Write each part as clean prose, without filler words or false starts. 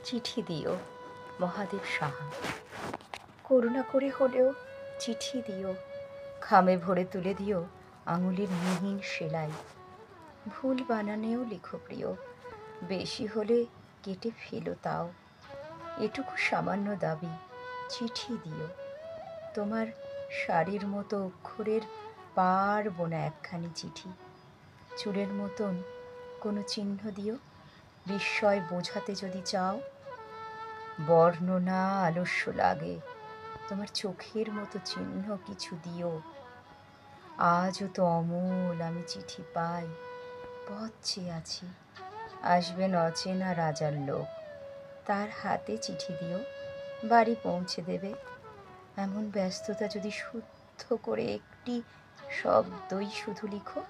চিঠি দিও মহাদেব সাহা। করুণা করে হলেও চিঠি দিও, খামে ভরে তুলে দিও আঙুলের মিহিন সেলাই। ভুল বানানেও লিখো প্রিয়, বেশি হলে কেটে ফেলো তাও। এটুকু সামান্য দাবি, চিঠি দিও। তোমার শাড়ির মতো অক্ষরের পারব না একখানি চিঠি। চুলের মতন কোনো চিহ্ন দিও, বিস্ময় বোঝাতে যদি চাও। বর্ণনা আলস্য লাগে, তোমার চোখের মতো চিহ্ন কিছু দিও। আজও তো অমল আমি চিঠি পাই, পথ চেয়ে আছি, আসবেন অচেনা রাজার লোক, তার হাতে চিঠি দিও, বাড়ি পৌঁছে দেবে। এমন ব্যস্ততা যদি শুদ্ধ করে একটি শব্দই শুধু লিখো,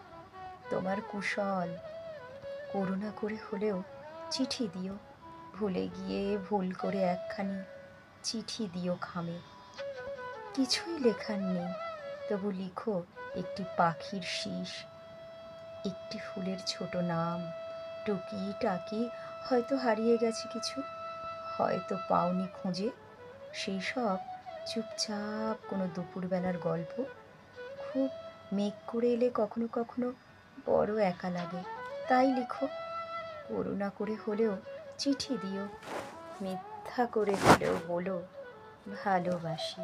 তোমার কুশল। করুণা করে হলেও চিঠি দিও, ভুলে গিয়ে ভুল করে একখানি চিঠি দিও খামে। কিছুই লেখার নেই, তবু লিখো একটি পাখির শীষ, একটি ফুলের ছোট নাম, টুকি টাকি। হয়তো হারিয়ে গেছে কিছু, হয়তো পাওনি খুঁজে। সেই সব চুপচাপ কোনো দুপুরবেলার গল্প। খুব মেঘ করে এলে কখনো কখনো বড় একা লাগে, তাই লিখো। করুণা করে হলেও চিঠি দিও, মিথ্যা করে হলেও বলো ভালোবাসি।